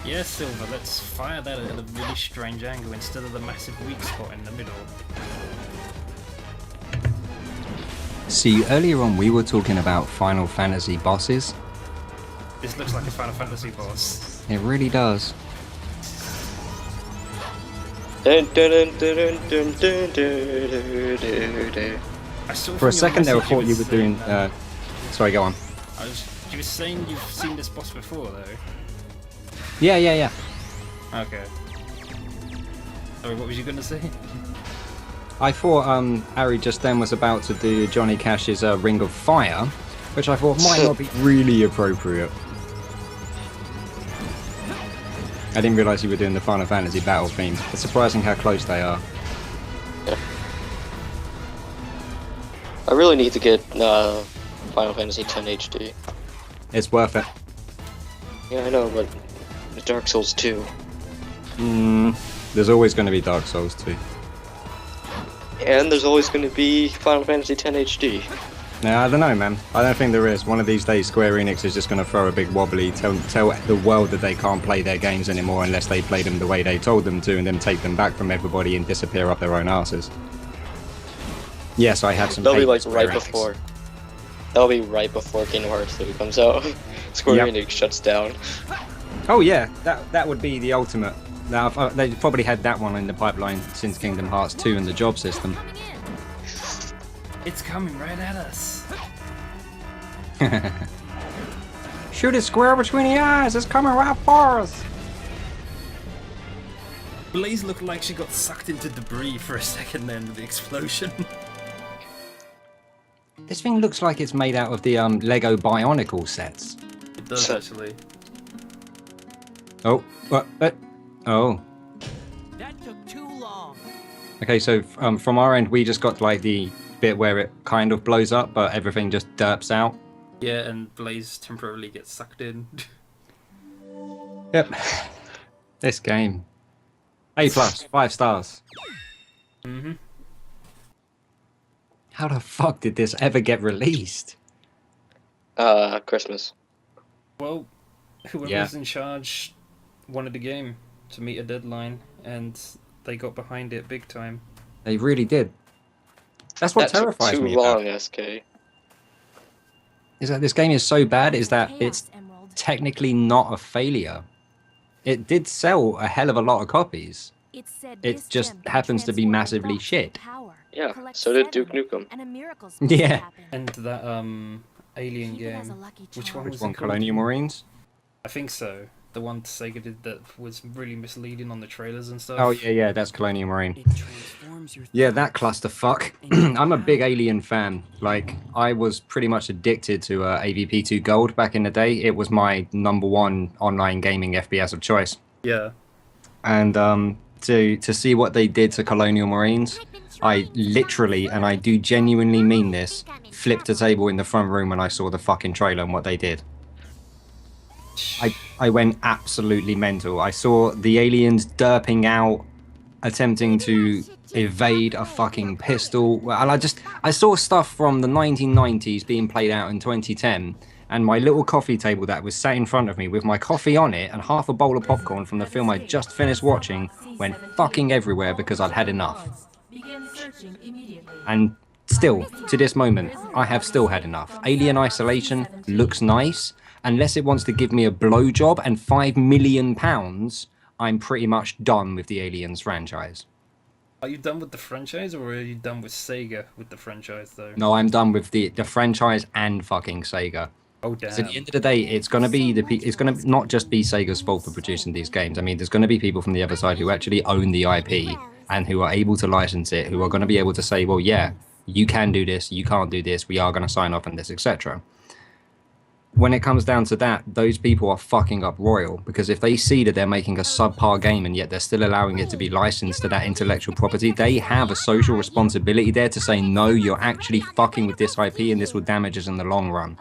Yeah, Silver, let's fire that at a really strange angle instead of the massive weak spot in the middle. See, earlier on we were talking about Final Fantasy bosses. This looks like a Final Fantasy boss. It really does. For a second there I thought you were doing... sorry, go on. You were saying you've seen this boss before, though? Yeah. Okay. Sorry, what was you going to say? I thought Ari just then was about to do Johnny Cash's Ring of Fire, which I thought might not be really appropriate. I didn't realise you were doing the Final Fantasy battle theme. It's surprising how close they are. Yeah. I really need to get Final Fantasy X HD. It's worth it. Yeah, I know, but Dark Souls 2. There's always going to be Dark Souls 2. And there's always going to be Final Fantasy X HD. Now, I don't know, man. I don't think there is. One of these days, Square Enix is just going to throw a big wobbly, tell the world that they can't play their games anymore unless they play them the way they told them to, and then take them back from everybody and disappear up their own asses. Yes, I have some. That'll be like right before. That'll be right before Kingdom Hearts 3 comes out. Square Enix shuts down. Oh yeah, that would be the ultimate. Now they've probably had that one in the pipeline since Kingdom Hearts 2 and the job system. It's coming right at us. Shoot it square between the eyes. It's coming right for us. Blaze looked like she got sucked into debris for a second then with the explosion. This thing looks like it's made out of the Lego Bionicle sets. It does actually. Oh, what? Oh. That took too long. Okay, so from our end, we just got like the bit where it kind of blows up, but everything just derps out. Yeah, and Blaze temporarily gets sucked in. Yep. This game. A+, 5 stars. Mm-hmm. How the fuck did this ever get released? Christmas. Well, whoever's in charge wanted the game to meet a deadline, and they got behind it big time. They really did. That's what terrifies me about it. SK. Is that this game is so bad is that it's technically not a failure. It did sell a hell of a lot of copies. It just happens to be massively shit. Yeah, so did Duke Nukem. Yeah. And that Alien game, which one was it called? Colonial Marines? I think so. The one Sega did that was really misleading on the trailers and stuff. Oh yeah, that's Colonial Marine. Yeah, that clusterfuck. I'm a big Alien fan. Like, I was pretty much addicted to AVP2 Gold back in the day. It was my #1 online gaming FPS of choice. Yeah. And to see what they did to Colonial Marines, I literally, and I do genuinely mean this, flipped a table in the front room when I saw the fucking trailer and what they did. I went absolutely mental. I saw the aliens derping out, attempting to evade a fucking pistol. And I saw stuff from the 1990s being played out in 2010, and my little coffee table that was sat in front of me with my coffee on it and half a bowl of popcorn from the film I just finished watching went fucking everywhere because I'd had enough. And still, to this moment, I have still had enough. Alien Isolation looks nice. Unless it wants to give me a blowjob and £5 million, I'm pretty much done with the Aliens franchise. Are you done with the franchise, or are you done with Sega with the franchise, though? No, I'm done with the franchise and fucking Sega. Oh damn! So at the end of the day, it's gonna not just be Sega's fault for producing these games. I mean, there's gonna be people from the other side who actually own the IP and who are able to license it, who are gonna be able to say, well, yeah, you can do this, you can't do this, we are gonna sign off on this, etc. When it comes down to that, those people are fucking up royal, because if they see that they're making a subpar game and yet they're still allowing it to be licensed to that intellectual property, they have a social responsibility there to say, no, you're actually fucking with this IP and this will damage us in the long run.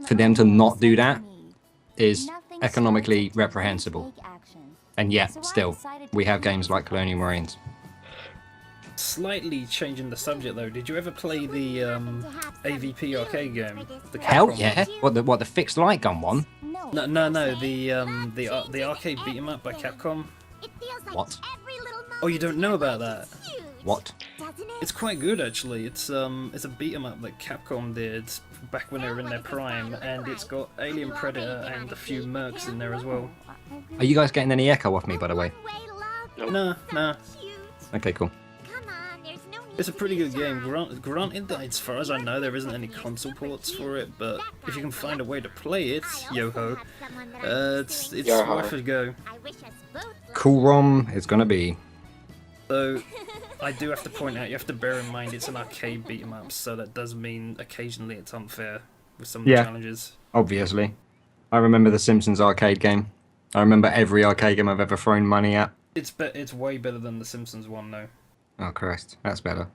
For them to not do that is economically reprehensible. And yet, still, we have games like Colonial Marines. Slightly changing the subject though, did you ever play the AVP arcade game? Hell yeah! What the fixed light gun one? No. The arcade beat 'em up by Capcom. What? Oh, you don't know about that? What? It's quite good actually. It's a beat 'em up that Capcom did back when they were in their prime, and it's got Alien Predator and a few mercs in there as well. Are you guys getting any echo off me, by the way? Nah. Okay, cool. It's a pretty good game. Granted that, as far as I know, there isn't any console ports for it, but if you can find a way to play it, yo-ho, it's worth a go. Cool ROM it's gonna be. So, I do have to point out, you have to bear in mind it's an arcade beat 'em up, so that does mean occasionally it's unfair with some of the challenges. Obviously. I remember the Simpsons arcade game. I remember every arcade game I've ever thrown money at. It's way better than the Simpsons one though. Oh Christ, that's better.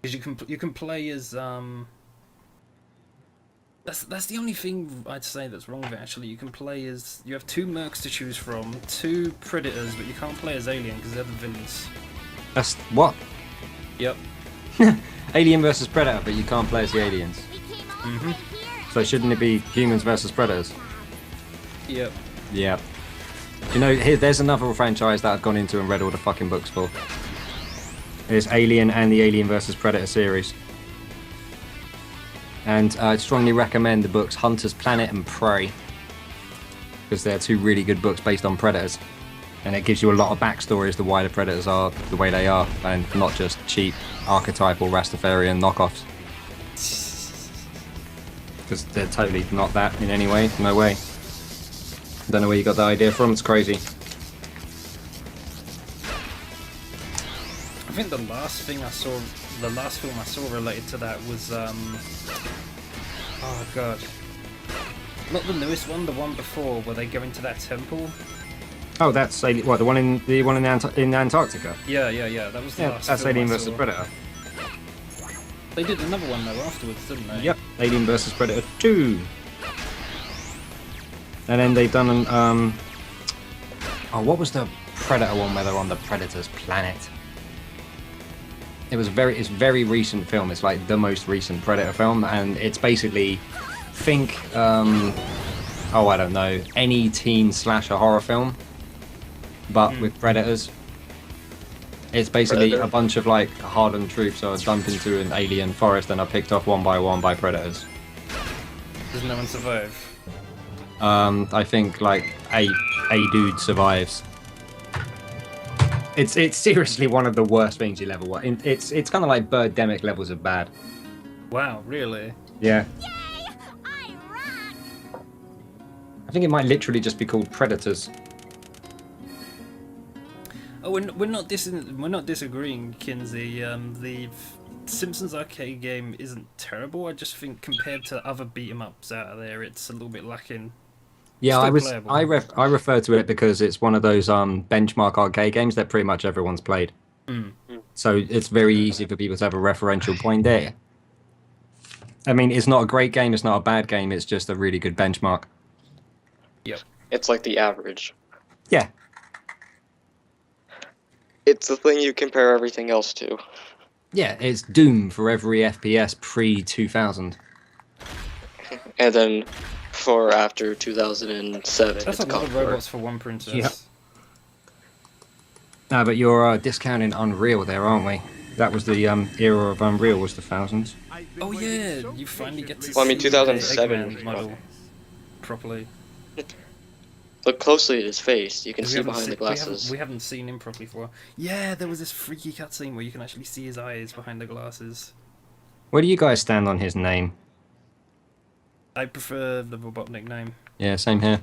Because you can play as That's the only thing I'd say that's wrong with it actually. You can play as, you have 2 mercs to choose from, 2 predators, but you can't play as Alien because they're the villains. That's what? Yep. Alien versus Predator, but you can't play as the aliens. Mhm. So shouldn't it be humans versus predators? Yep. Yeah. You know, there's another franchise that I've gone into and read all the fucking books for. It's Alien and the Alien vs Predator series. And I'd strongly recommend the books Hunter's Planet and Prey, because they're 2 really good books based on predators. And it gives you a lot of backstory as to why the predators are the way they are, and not just cheap archetypal Rastafarian knockoffs. Because they're totally not that in any way, no way. Don't know where you got that idea from, it's crazy. I think the last film I saw related to that was oh god, not the newest one, the one before where they go into that temple. Oh, that's what, the one in Antarctica. Yeah. That was the last. That's film Alien I vs saw. Predator. They did another one though afterwards, didn't they? Yep, Alien vs Predator 2. And then they've done oh, what was the Predator one where they're on the Predator's planet? It's very recent film. It's like the most recent Predator film, and it's basically, think, oh I don't know, any teen slasher horror film, but with predators. It's basically a bunch of like hardened troops are dumped into an alien forest and are picked off one by one by predators. Does no one survive? I think like a dude survives. It's seriously one of the worst things you'll ever watch. It's kind of like Birdemic levels of bad. Wow, really? Yeah. Yay! I rock! I think it might literally just be called Predators. Oh, we're not disagreeing, Kinsey. The Simpsons arcade game isn't terrible. I just think compared to other beat 'em ups out there, it's a little bit lacking. Yeah, Still playable. I refer to it because it's one of those benchmark arcade games that pretty much everyone's played. So it's very easy for people to have a referential point there. I mean, it's not a great game, it's not a bad game, it's just a really good benchmark. Yep. It's like the average. Yeah. It's the thing you compare everything else to. Yeah, it's Doom for every FPS pre-2000. And then for after 2007, That's it's a lot of Conquer. robots for one princess. Yep. No, but you're discounting Unreal there, aren't we? That was the era of Unreal, was the thousands. Oh yeah, you finally get to Well, I mean, see 2007 the Eggman model properly. Look closely at his face. You can 'Cause see behind the glasses. We haven't seen him properly for. Yeah, there was this freaky cutscene where you can actually see his eyes behind the glasses. Where do you guys stand on his name? I prefer the Robotnik name. Yeah, same here.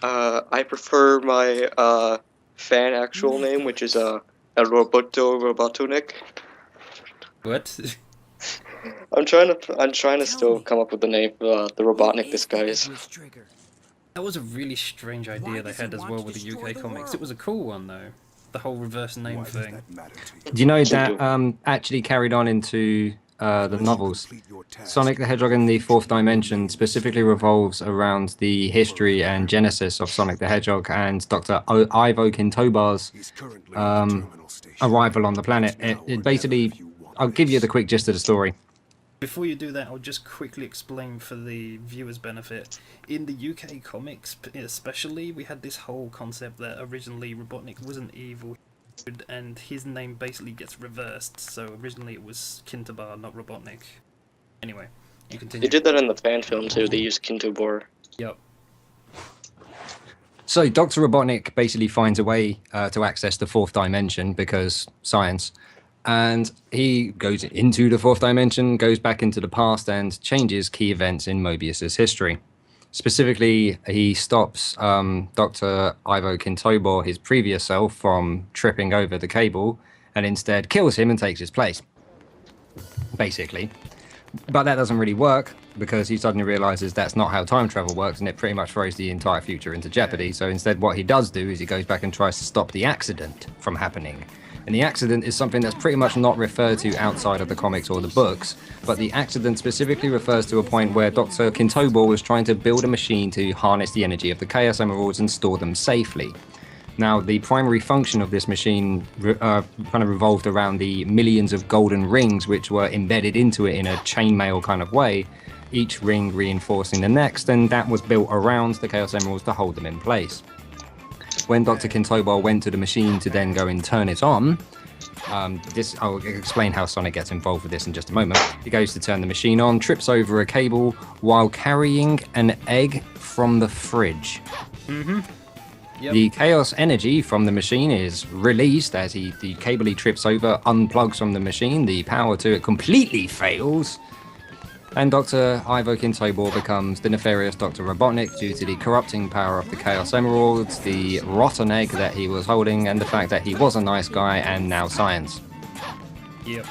I prefer my fan actual name, which is Robotonik. What? I'm trying to still come up with the name for the Robotnik disguise. That was a really strange idea they had as well with the UK comics. It was a cool one though. The whole reverse name thing. Do you know that actually carried on into the novels? Sonic the Hedgehog in the Fourth Dimension specifically revolves around the history and genesis of Sonic the Hedgehog and Dr. Ivo Kintobar's arrival on the planet. It basically, I'll give you the quick gist of the story. Before you do that, I'll just quickly explain for the viewers' benefit. In the UK comics, especially, we had this whole concept that originally Robotnik wasn't evil, and his name basically gets reversed. So originally it was Kintabar, not Robotnik. Anyway, you continue. They did that in the fan film too. They used Kintobor. Yep. So Dr. Robotnik basically finds a way to access the fourth dimension because science. And he goes into the fourth dimension, goes back into the past, and changes key events in Mobius's history. Specifically, he stops Dr. Ivo Kintobor, his previous self, from tripping over the cable, and instead kills him and takes his place, basically. But that doesn't really work, because he suddenly realizes that's not how time travel works, and it pretty much throws the entire future into jeopardy. So instead, what he does do is he goes back and tries to stop the accident from happening. And the accident is something that's pretty much not referred to outside of the comics or the books, but the accident specifically refers to a point where Dr. Kintobor was trying to build a machine to harness the energy of the Chaos Emeralds and store them safely. Now, the primary function of this machine kind of revolved around the millions of golden rings which were embedded into it in a chainmail kind of way, each ring reinforcing the next, and that was built around the Chaos Emeralds to hold them in place. When Dr. Kintobor went to the machine to then go and turn it on, I'll explain how Sonic gets involved with this in just a moment. He goes to turn the machine on, trips over a cable while carrying an egg from the fridge. Yep. The chaos energy from the machine is released as the cable he trips over unplugs from the machine. The power to it completely fails. And Dr. Ivo Kintobor becomes the nefarious Dr. Robotnik due to the corrupting power of the Chaos Emeralds, the rotten egg that he was holding, and the fact that he was a nice guy and now science. Yep.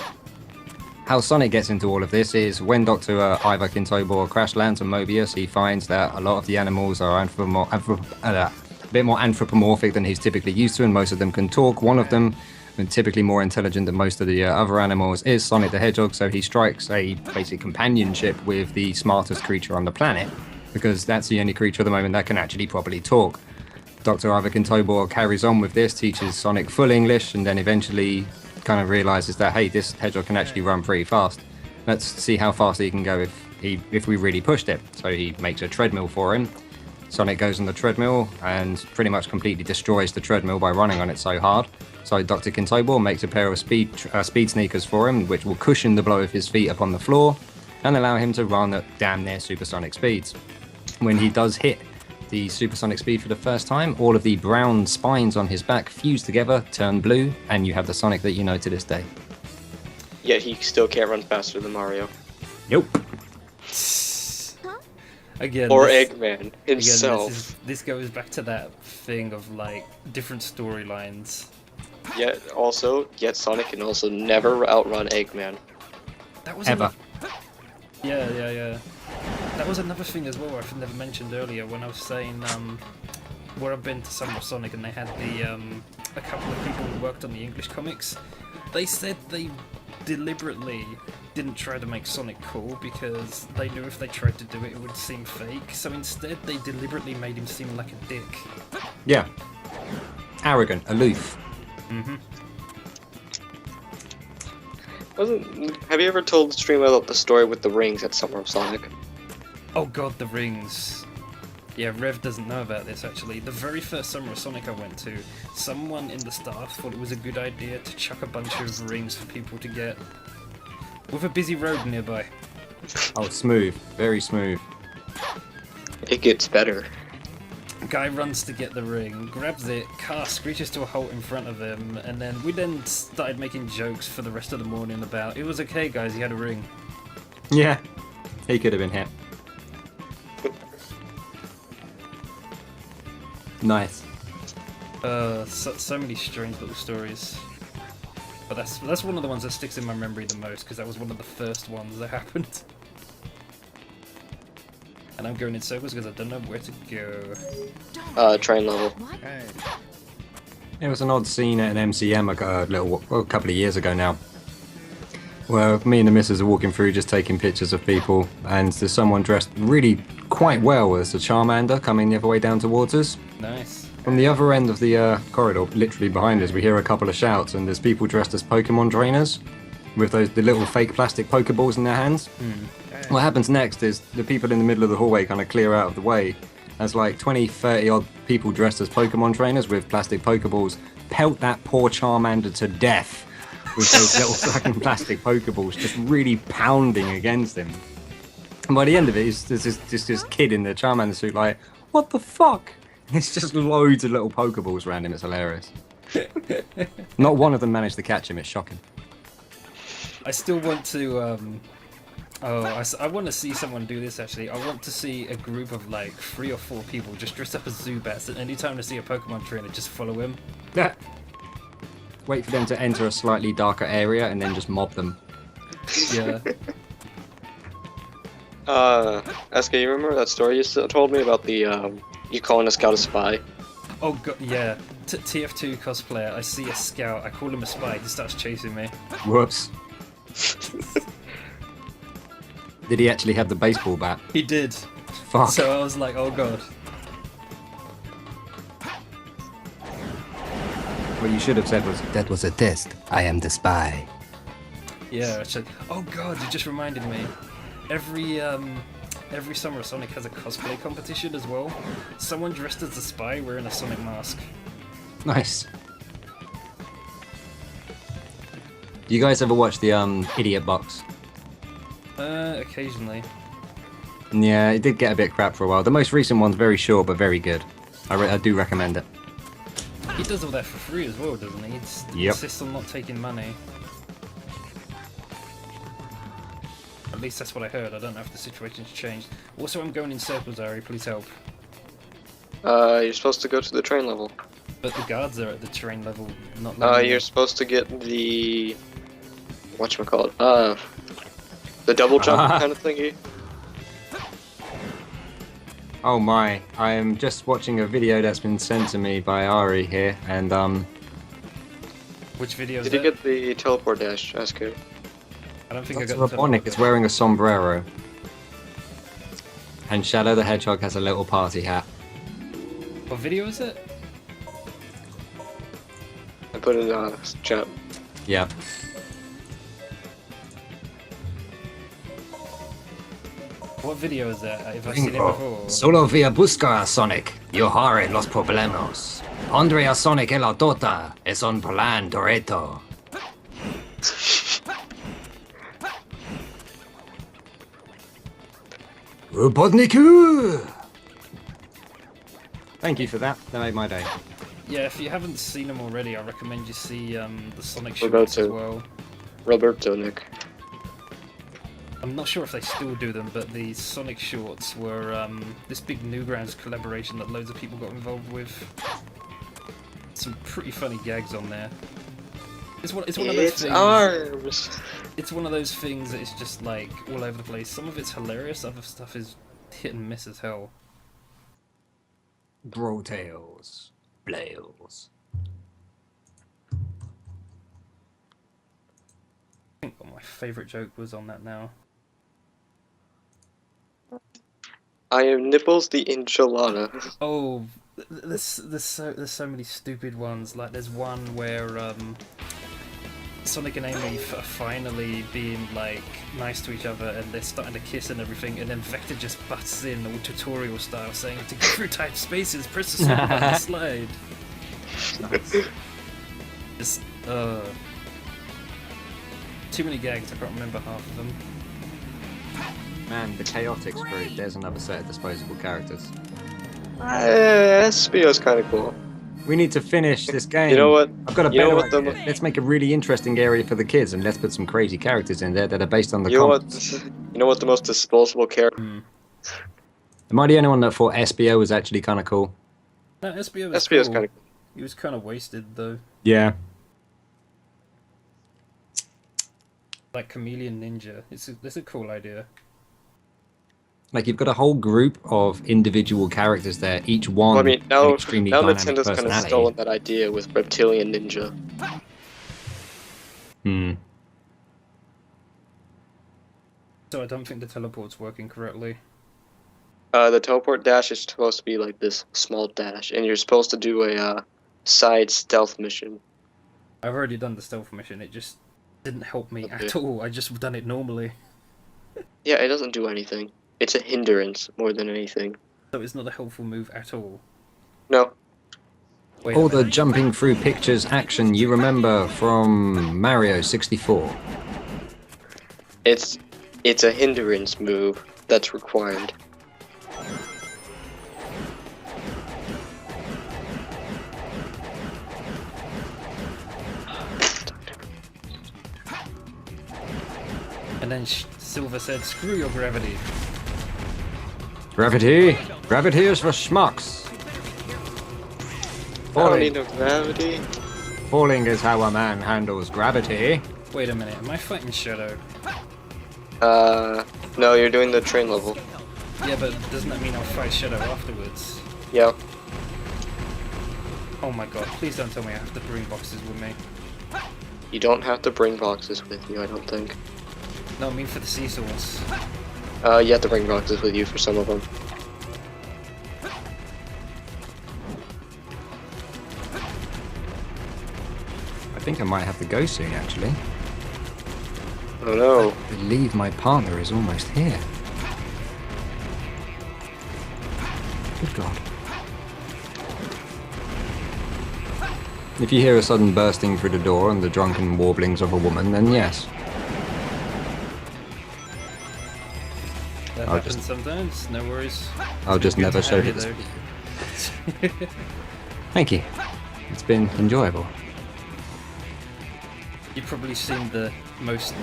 How Sonic gets into all of this is when Dr. Ivo Kintobor crash lands on Mobius, he finds that a lot of the animals are a bit more anthropomorphic than he's typically used to, and most of them can talk. One of them, and typically more intelligent than most of the other animals, is Sonic the Hedgehog, so he strikes a basic companionship with the smartest creature on the planet, because that's the only creature at the moment that can actually properly talk. Dr. Ivo Kintobor carries on with this, teaches Sonic full English, and then eventually kind of realizes that, hey, this hedgehog can actually run pretty fast. Let's see how fast he can go if we really pushed it. So he makes a treadmill for him. Sonic goes on the treadmill and pretty much completely destroys the treadmill by running on it so hard. So Dr. Kintobor makes a pair of speed sneakers for him, which will cushion the blow of his feet upon the floor and allow him to run at damn near supersonic speeds. When he does hit the supersonic speed for the first time, all of the brown spines on his back fuse together, turn blue, and you have the Sonic that you know to this day. Yet he still can't run faster than Mario. Nope. Again, Or Eggman himself. Again, this goes back to that thing of like different storylines. Yet Sonic can also never outrun Eggman. That was Ever. Yeah. That was another thing as well I've never mentioned earlier when I was saying where I've been to Summer of Sonic and they had a couple of people who worked on the English comics. They said they deliberately didn't try to make Sonic cool because they knew if they tried to do it, it would seem fake. So instead, they deliberately made him seem like a dick. Yeah. Arrogant, aloof. Have you ever told the stream about the story with the rings at Summer of Sonic? Oh god, the rings. Yeah, Rev doesn't know about this actually. The very first Summer of Sonic I went to, someone in the staff thought it was a good idea to chuck a bunch of rings for people to get. With a busy road nearby. Oh, smooth. Very smooth. It gets better. Guy runs to get the ring, grabs it, car screeches to a halt in front of him, and then we started making jokes for the rest of the morning about, it was okay guys, he had a ring. Yeah. He could have been hit. Nice. So many strange little stories. But that's one of the ones that sticks in my memory the most, because that was one of the first ones that happened. And I'm going in circles because I don't know where to go. Train level. It was an odd scene at an MCM a couple of years ago now, where me and the missus are walking through just taking pictures of people, and there's someone dressed really quite well as a Charmander coming the other way down towards us. Nice. From the other end of the corridor, literally behind us, we hear a couple of shouts, and there's people dressed as Pokemon trainers. with the little fake plastic Pokeballs in their hands. What happens next is the people in the middle of the hallway kind of clear out of the way as like 20, 30 odd people dressed as Pokemon trainers with plastic Pokeballs pelt that poor Charmander to death with those little fucking plastic Pokeballs just really pounding against him. And by the end of it, there's this kid in the Charmander suit like, what the fuck? It's just loads of little Pokeballs around him. It's hilarious. Not one of them managed to catch him. It's shocking. I still want to. I want to see someone do this actually. I want to see a group of like 3 or 4 people just dressed up as Zubats, and anytime they see a Pokemon trainer, just follow him. Yeah. Wait for them to enter a slightly darker area and then just mob them. Yeah. SK, you remember that story you told me about the you calling a scout a spy? Oh god, yeah. TF2 cosplayer. I see a scout. I call him a spy. He starts chasing me. Whoops. Did he actually have the baseball bat? He did. Fuck. So I was like, oh god. What you should have said was, that was a test. I am the spy. Yeah. Actually. Oh god, you just reminded me. Every summer Sonic has a cosplay competition as well. Someone dressed as a spy wearing a Sonic mask. Nice. Do you guys ever watch the Idiot Box? Occasionally. Yeah, it did get a bit crap for a while. The most recent one's very short but very good. I do recommend it. He does all that for free as well, doesn't he? He Yep. insists on not taking money. At least that's what I heard. I don't know if the situation's changed. Also, I'm going in circles, Ari. Please help. You're supposed to go to the train level. But the guards are at the terrain level, not You're supposed to get the whatchamacallit? The double jump kind of thingy. Oh my, I am just watching a video that's been sent to me by Ari here, and Which video is Did you that? get the teleport dash, SK? I don't think that's I got the Robonic is wearing a sombrero. And Shadow the Hedgehog has a little party hat. What video is it? I put it in chat. Yeah. What video is that? Have I seen it before? Solo via busca, Sonic. Yo haré los problemas. Andrea Sonic el Dota es un plan Doreto. Robotniku! Thank you for that. That made my day. Yeah, if you haven't seen them already, I recommend you see the Sonic What about shorts as to- well. Roberto Nick. I'm not sure if they still do them, but the Sonic shorts were this big Newgrounds collaboration that loads of people got involved with. Some pretty funny gags on there. It's one of those It's things. arms. It's one of those things that is just like all over the place. Some of it's hilarious, other stuff is hit and miss as hell. Bro tails. Blails. I think what my favourite joke was on that now. I am Nipples the Enchilada. Oh, there's so many stupid ones. Like there's one where Sonic and Amy are finally being like nice to each other and they're starting to kiss and everything, and then Vector just butts in all tutorial style saying to go through tight spaces, press the slide button, slide. Just too many gags. I can't remember half of them. Man, the Chaotix crew, there's another set of disposable characters. SBO's kind of cool. We need to finish this game. You know what? I've got a You know better what idea. Let's make a really interesting area for the kids and let's put some crazy characters in there that are based on the You know comics. what? You know what the most disposable character? Am I the only one that thought SBO was actually kind of cool? No, SBO was SBO's cool. kind of. He was kind of wasted though. Yeah. Like Chameleon Ninja. It's a cool idea. Like you've got a whole group of individual characters there, each one Well, I mean, an now extremely now dynamic Nintendo's kind of personality. stolen that idea with Reptilian Ninja. Hmm. So I don't think the teleport's working correctly. The teleport dash is supposed to be like this small dash, and you're supposed to do a side stealth mission. I've already done the stealth mission. It just Didn't help me Okay. at all. I just done it normally. Yeah, it doesn't do anything. It's a hindrance more than anything. So it's not a helpful move at all. No. Wait a All the minute. jumping through pictures action you remember from Mario 64. It's a hindrance move that's required. And then Silver said, "Screw your gravity." Gravity! Gravity is for schmucks! I don't need Falling. no gravity. Falling is how a man handles gravity. Wait a minute. Am I fighting Shadow? No, you're doing the train level. Yeah, but doesn't that mean I'll fight Shadow afterwards? Yeah. Oh my god! Please don't tell me I have to bring boxes with me. You don't have to bring boxes with you, I don't think. No, I mean for the seesaws. You have to bring boxes with you for some of them. I think I might have to go soon, actually. Oh no. I believe my partner is almost here. Good God. If you hear a sudden bursting through the door and the drunken warblings of a woman, then yes. That I'll happens just- sometimes. No worries. I'll just Good never to show have you you this. Thank you. It's been enjoyable. You've probably seen the most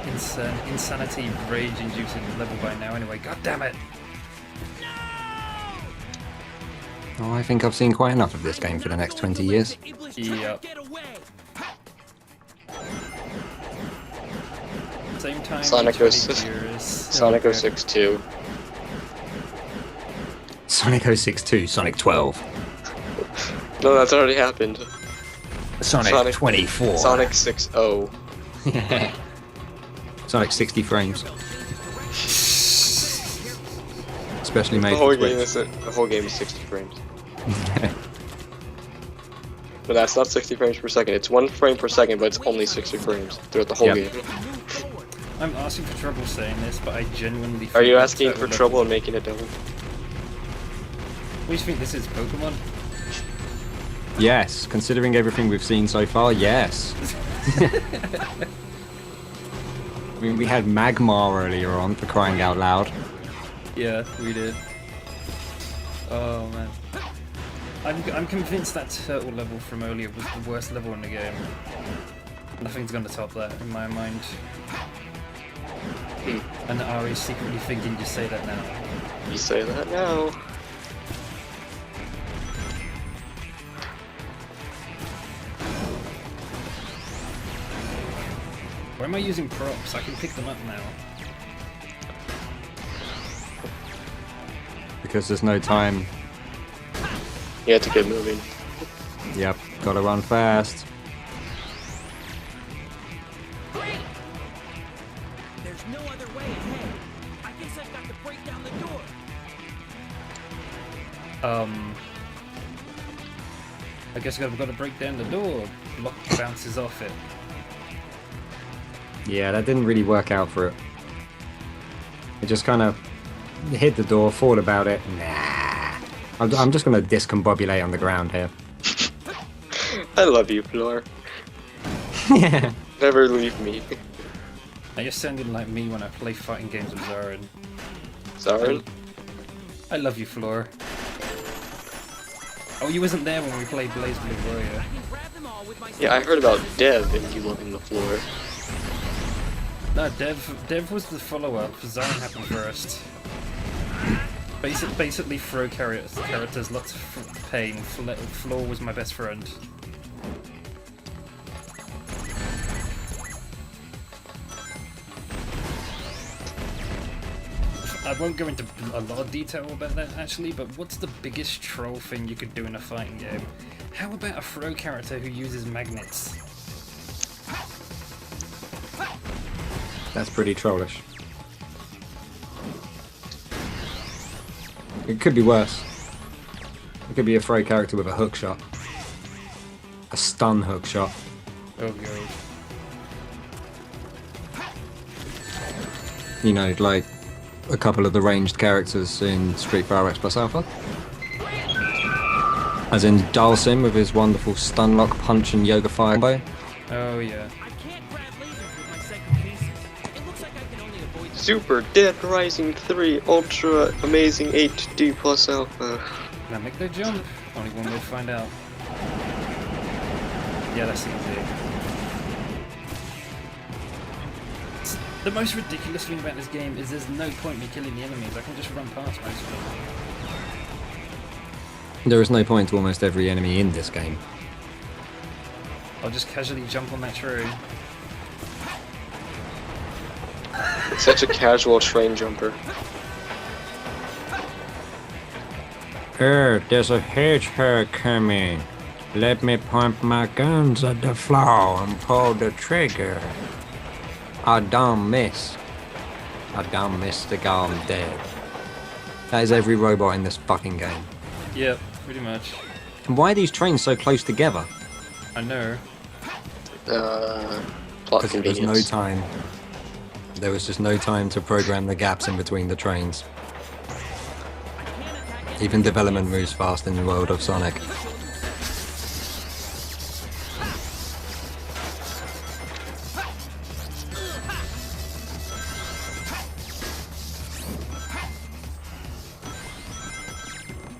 insanity rage-inducing level by now. Anyway, god damn it! Oh, I think I've seen quite enough of this game for the next 20 years. Yep. Same time. Sonic 20 06. years. Sonic Okay. 06 2. Sonic 06 2, Sonic 12. No, that's already happened. Sonic 24. Sonic 6-0. Sonic 60 frames. Especially made The whole for game Switch. is the whole game is 60 frames. But that's not 60 frames per second. It's 1 frame per second, but it's only 60 frames throughout the whole Yep. game. I'm asking for trouble saying this, but I genuinely. Are think you that's asking that for level- trouble and making it double? What do you think this is, Pokemon? Yes, considering everything we've seen so far, yes. I mean, we had Magmar earlier on, for crying out loud. Yeah, we did. Oh man. I'm convinced that turtle level from earlier was the worst level in the game. Nothing's gonna top that in my mind. And Ari's secretly thinking you say that now. You say that now. Why am I using props? I can pick them up now. Because there's no time. You have to get moving. Yep, gotta run fast. There's no other way ahead. I guess I've got to break down the door. I guess I've got to break down the door. Lock bounces off it. Yeah, that didn't really work out for it. It just kind of hit the door, thought about it. Nah. I'm just gonna discombobulate on the ground here. I love you, Floor. Yeah. Never leave me. Now you're sounding like me when I play fighting games with Zarin. Sorry. I love you, Floor. Oh, you wasn't there when we played Blaze Blue, were you? I can grab them all with my Yeah, I heard about Dev and you loving the floor. No, Dev was the follow-up. Zarin happened first. Basically, throw characters, lots of pain. Floor was my best friend. I won't go into a lot of detail about that actually, but what's the biggest troll thing you could do in a fighting game? How about a throw character who uses magnets? That's pretty trollish. It could be worse. It could be a throw character with a hook shot. A stun hook shot. Oh god. You know, like a couple of the ranged characters in Street Fighter X Plus Alpha. As in Dalsim with his wonderful stun lock punch and yoga fire combo. Oh yeah. I can't grab lasers with my psychokinesis. It looks like I can only avoid Super Dead Rising 3 Ultra Amazing HD Plus Alpha. Now make the jump. Only one way to find out. Yeah, that's easy. The most ridiculous thing about this game is there's no point me killing the enemies. I can just run past most of them. There is no point to almost every enemy in this game. I'll just casually jump on that tree. Such a casual train jumper. There's a hedgehog coming. Let me point my guns at the floor and pull the trigger. I don't miss. I don't miss the guy, I'm dead. That is every robot in this fucking game. Yep, pretty much. And why are these trains so close together? I know. Plot Because there was convenience. no time. There was just no time to program the gaps in between the trains. Even development moves fast in the world of Sonic.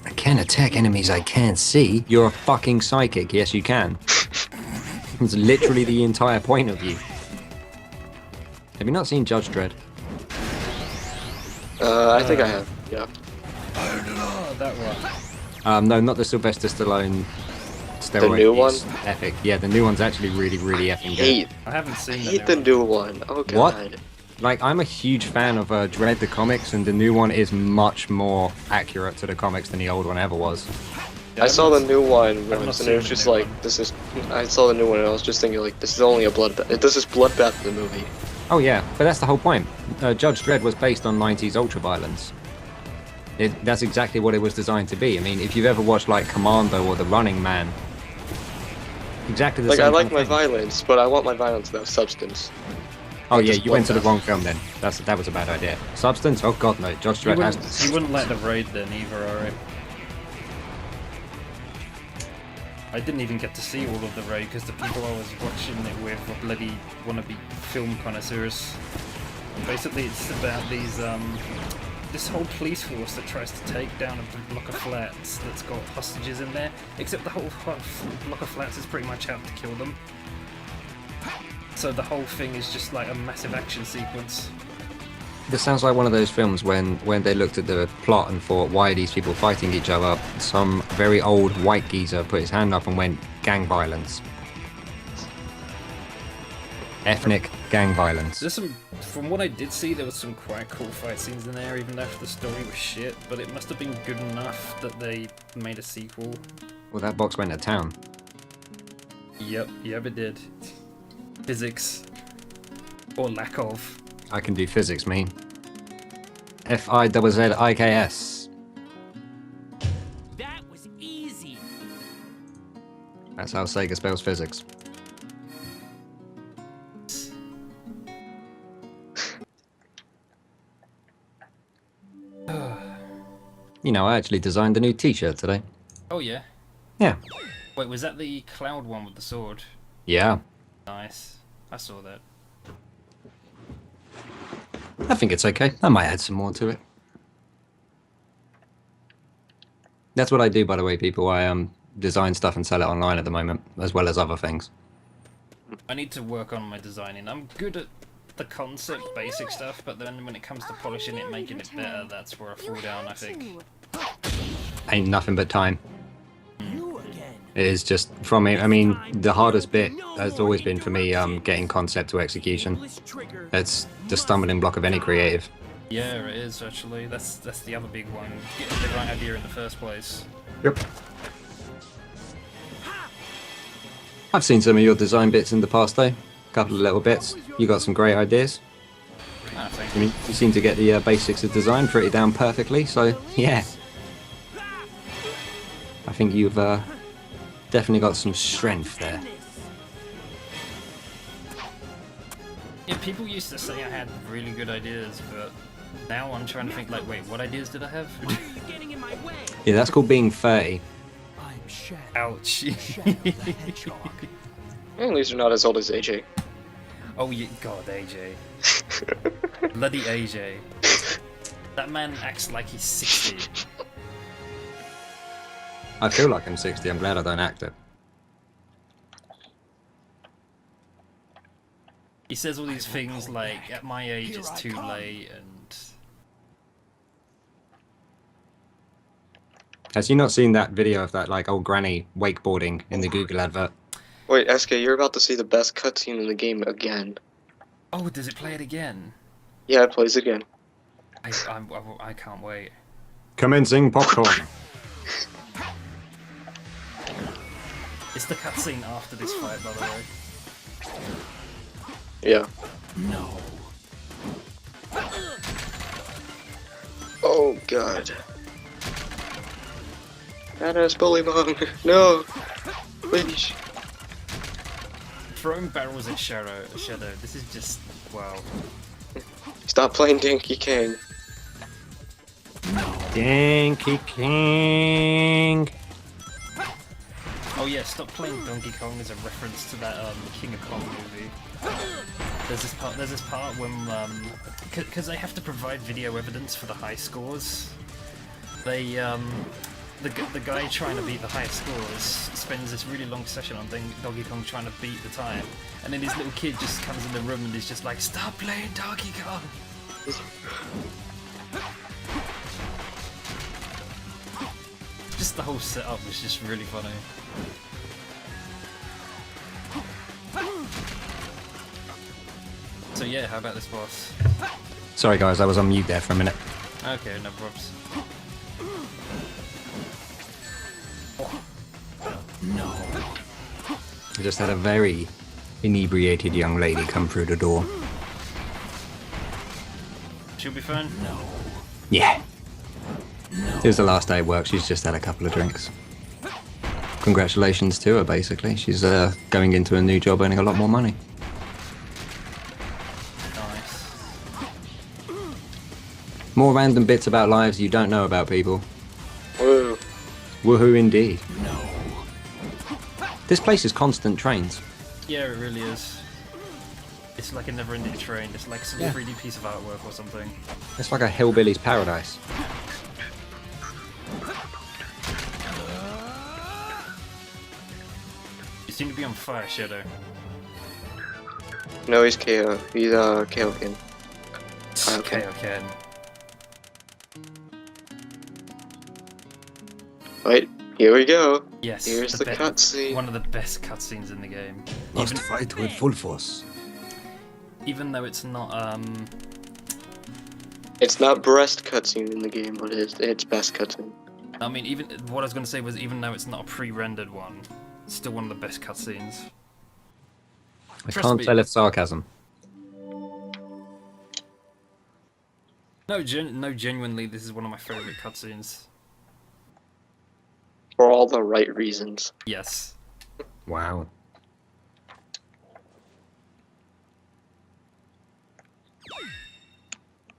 I can't attack enemies I can't see. You're a fucking psychic. Yes, you can. It's literally the entire point of you. Have you not seen Judge Dredd? I think I have, yeah. Oh, that one. No, not the Sylvester Stallone steroid new use. one? Epic. Yeah, the new one's actually really, really effing good. I haven't seen Hate that. the new one. Oh god. What? Like, I'm a huge fan of Dredd the comics, and the new one is much more accurate to the comics than the old one ever was. I saw the new one not once, and seen it was the just new like, one. this is. I saw the new one, and I was just thinking, like, this is only a bloodbath. This is bloodbath the movie. Oh yeah, but that's the whole point. Judge Dredd was based on 90s ultra-violence. That's exactly what it was designed to be. I mean, if you've ever watched, like, Commando or The Running Man, exactly the Like, same I like kind my of thing. violence, but I want my violence to have substance. Oh yeah, just you went to the bloodbath. wrong film then. That was a bad idea. Substance? Oh god no, Judge You Dredd has... wouldn't, you wouldn't like the raid then either, alright? I didn't even get to see all of the raid because the people I was watching it with were bloody wannabe film connoisseurs. Basically, it's about these this whole police force that tries to take down a block of flats that's got hostages in there. Except the whole block of flats is pretty much out to kill them. So the whole thing is just like a massive action sequence. This sounds like one of those films when they looked at the plot and thought, why are these people fighting each other? Some very old white geezer put his hand up and went, gang violence. Ethnic gang violence. There's some, from what I did see, there was some quite cool fight scenes in there, even though the story was shit. But it must have been good enough that they made a sequel. Well, that box went to town. Yep, it did. Physics, or lack of. I can do physics, me. F-I-Z-Z-I-K-S. That was easy. That's how Sega spells physics. You know, I actually designed a new t-shirt today. Oh yeah. Yeah. Wait, was that the cloud one with the sword? Yeah. Nice. I saw that. I think it's okay. I might add some more to it. That's what I do, by the way, people. I design stuff and sell it online at the moment, as well as other things. I need to work on my designing. I'm good at the concept, basic stuff, but then when it comes to polishing it, making it better, that's where I fall down, I think. Ain't nothing but time. You again. It is just, from it, I mean, the hardest bit has always been for me getting concept to execution. This trigger. It's the stumbling block of any creative. Yeah, it is actually. That's the other big one. Getting the right idea in the first place. Yep. I've seen some of your design bits in the past, though. A couple of little bits. You got some great ideas. Ah, thank I mean, you seem to get the basics of design pretty down perfectly, so yeah. I think you've definitely got some strength there. Yeah, people used to say I had really good ideas, but now I'm trying to think like, wait, what ideas did I have? Why are you getting in my way? Yeah, that's called being 30. I'm Shadow. Ouch. Shadow the Hedgehog. At least you're not as old as AJ. Oh, yeah, God, AJ. Bloody AJ. That man acts like he's 60. I feel like I'm 60. I'm glad I don't act it. He says all these things like, at my age it's too late, and... Has you not seen that video of that like old granny wakeboarding in the Google advert? Wait, SK, you're about to see the best cutscene in the game again. Oh, does it play it again? Yeah, it plays again. I can't wait. Commencing popcorn. It's the cutscene after this fight, by the way. Yeah. No. Oh god. Badass bully mom. No. Please. Throwing barrels at Shadow. This is just wow. Stop playing Donkey Kong. Donkey King. Oh yeah, stop playing Donkey Kong as a reference to that King of Kong movie. There's this part when because they have to provide video evidence for the high scores. They the guy trying to beat the highest scores spends this really long session on Donkey Kong trying to beat the time, and then his little kid just comes in the room and is just like, "Stop playing Donkey Kong." Just the whole setup was just really funny. So yeah, how about this boss? Sorry guys, I was on mute there for a minute. Okay, no props. No. I just had a very inebriated young lady come through the door. She'll be fine? No. Yeah. No. It was the last day of work. She's just had a couple of drinks. Congratulations to her, basically. She's going into a new job earning a lot more money. Nice. More random bits about lives you don't know about people. Woo. Woohoo indeed. No. This place is constant trains. Yeah, it really is. It's like a never-ending train. It's like some 3D piece of artwork or something. It's like a hillbilly's paradise. You seem to be on fire, Shadow. No, he's KO. He's Kaioken. Okay, okay. Wait, here we go. Yes. Here's the cutscene. One of the best cutscenes in the game. Must fight with full force. Even though it's not It's not breast cutscene in the game, but it's best cutscene. I mean, even what I was going to say was, even though it's not a pre-rendered one, it's still one of the best cutscenes. I Trust can't me. tell if sarcasm. No, genuinely, this is one of my favorite cutscenes. For all the right reasons. Yes. Wow.